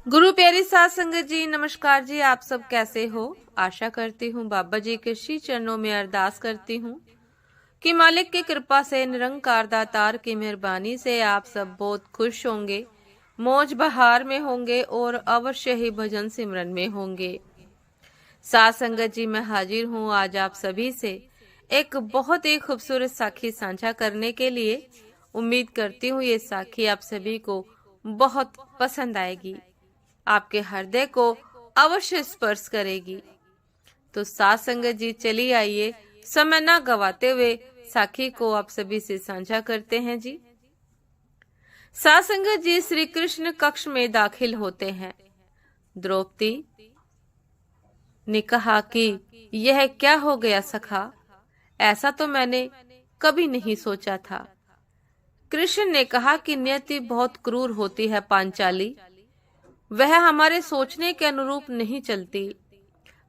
गुरु प्यारी साध संगत जी, नमस्कार जी। आप सब कैसे हो? आशा करती हूँ बाबा जी के श्री चरणों में अरदास करती हूँ कि मालिक की कृपा से, निरंकार दातार की मेहरबानी से आप सब बहुत खुश होंगे, मौज बहार में होंगे और अवश्य ही भजन सिमरन में होंगे। साध संगत जी, मैं हाजिर हूँ आज आप सभी से एक बहुत ही खूबसूरत साखी साझा करने के लिए। उम्मीद करती हूँ ये साखी आप सभी को बहुत पसंद आएगी, आपके हृदय को अवश्य स्पर्श करेगी। तो साथ संगत जी, चलिए आइए समय ना गवाते हुए साखी को आप सभी से साझा करते हैं जी। साथ संगत जी, श्री कृष्ण कक्ष में दाखिल होते हैं। द्रौपदी ने कहा कि यह क्या हो गया सखा, ऐसा तो मैंने कभी नहीं सोचा था। कृष्ण ने कहा कि नियति बहुत क्रूर होती है पांचाली, वह हमारे सोचने के अनुरूप नहीं चलती।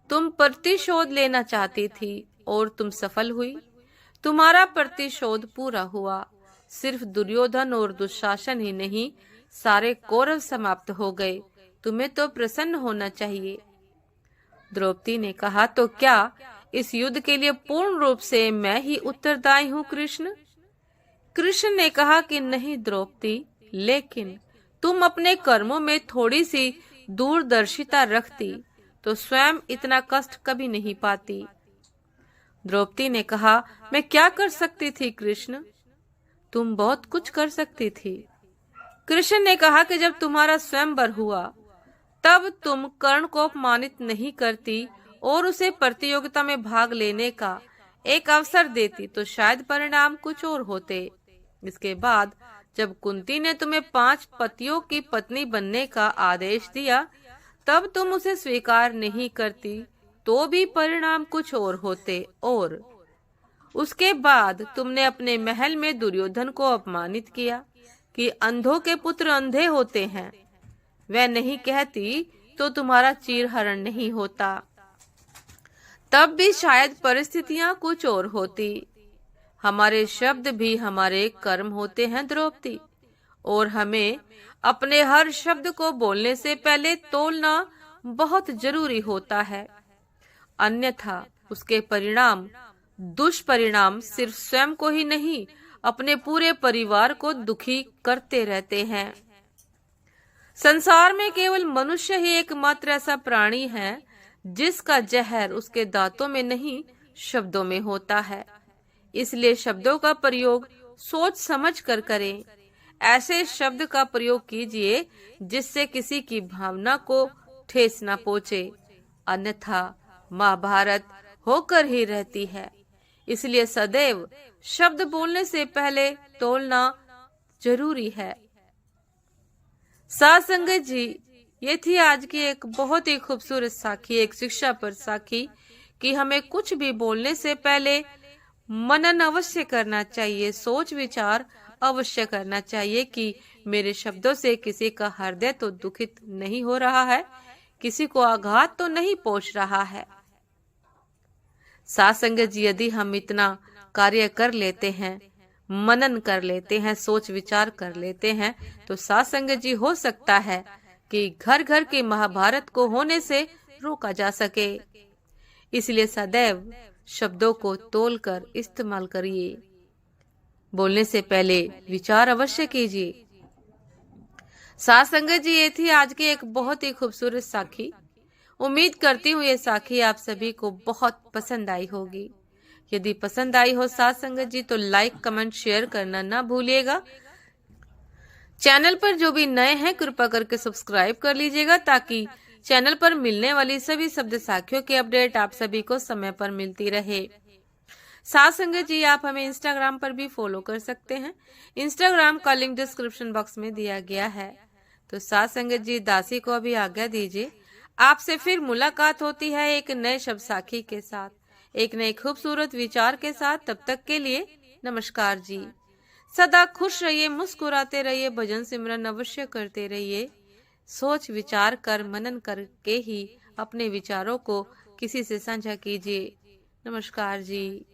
तुम प्रतिशोध लेना चाहती थी और तुम सफल हुई। तुम्हारा प्रतिशोध पूरा हुआ। सिर्फ दुर्योधन और दुशासन ही नहीं, सारे कौरव समाप्त हो गए। तुम्हें तो प्रसन्न होना चाहिए। द्रौपदी ने कहा, तो क्या इस युद्ध के लिए पूर्ण रूप से मैं ही उत्तरदायी हूँ कृष्ण? कृष्ण ने कहा कि नहीं द्रौपदी, लेकिन तुम अपने कर्मों में थोड़ी सी दूरदर्शिता रखती तो स्वयं इतना कष्ट कभी नहीं पाती। द्रौपदी ने कहा, मैं क्या कर सकती थी कृष्ण? तुम बहुत कुछ कर सकती थी। कृष्ण ने कहा कि जब तुम्हारा स्वयंवर हुआ तब तुम कर्ण को अपमानित नहीं करती और उसे प्रतियोगिता में भाग लेने का एक अवसर देती तो शायद परिणाम कुछ और होते। इसके बाद जब कुंती ने तुम्हें 5 पतियों की पत्नी बनने का आदेश दिया तब तुम उसे स्वीकार नहीं करती तो भी परिणाम कुछ और होते। और उसके बाद तुमने अपने महल में दुर्योधन को अपमानित किया कि अंधों के पुत्र अंधे होते हैं। वह नहीं कहती तो तुम्हारा चीरहरण नहीं होता, तब भी शायद परिस्थितियां कुछ और होती। हमारे शब्द भी हमारे कर्म होते हैं द्रौपदी, और हमें अपने हर शब्द को बोलने से पहले तोलना बहुत जरूरी होता है, अन्यथा उसके परिणाम, दुष्परिणाम सिर्फ स्वयं को ही नहीं, अपने पूरे परिवार को दुखी करते रहते हैं। संसार में केवल मनुष्य ही एकमात्र ऐसा प्राणी है जिसका जहर उसके दांतों में नहीं, शब्दों में होता है। इसलिए शब्दों का प्रयोग सोच समझ कर करें। ऐसे शब्द का प्रयोग कीजिए जिससे किसी की भावना को ठेस न पहुंचे, अन्यथा महाभारत होकर ही रहती है। इसलिए सदैव शब्द बोलने से पहले तोलना जरूरी है। साथ संगत जी, ये थी आज की एक बहुत ही खूबसूरत साखी, एक शिक्षा पर साखी कि हमें कुछ भी बोलने से पहले मनन अवश्य करना चाहिए, सोच विचार अवश्य करना चाहिए कि मेरे शब्दों से किसी का हृदय तो दुखित नहीं हो रहा है, किसी को आघात तो नहीं पहुंच रहा है। साथ संगत जी, यदि हम इतना कार्य कर लेते हैं, मनन कर लेते हैं, सोच विचार कर लेते हैं, तो साथ संगत जी हो सकता है कि घर घर के महाभारत को होने से रोका जा सके। इसलिए सदैव शब्दों को तोलकर इस्तेमाल करिए। बोलने से पहले विचार अवश्य कीजिए। साथ संगत जी, ये थी आज की एक बहुत ही खूबसूरत साखी। उम्मीद करती हूँ ये साखी आप सभी को बहुत पसंद आई होगी। यदि पसंद आई हो साथ संगत जी तो लाइक, कमेंट, शेयर करना ना भूलिएगा। चैनल पर जो भी नए हैं कृपा करके सब्सक्राइब कर लीजिएगा ताकि चैनल पर मिलने वाली सभी शब्द साखियों की अपडेट आप सभी को समय पर मिलती रहे। साथ संगत जी, आप हमें इंस्टाग्राम पर भी फॉलो कर सकते हैं। इंस्टाग्राम का लिंक डिस्क्रिप्शन बॉक्स में दिया गया है। तो साथ संगत जी, दासी को अभी आज्ञा दीजिए। आपसे फिर मुलाकात होती है एक नए शब्द साखी के साथ, एक नए खूबसूरत विचार के साथ। तब तक के लिए नमस्कार जी। सदा खुश रहिए, मुस्कुराते रहिए, भजन सिमरन अवश्य करते रहिए। सोच विचार कर, मनन करके ही अपने विचारों को किसी से साझा कीजिए। नमस्कार जी।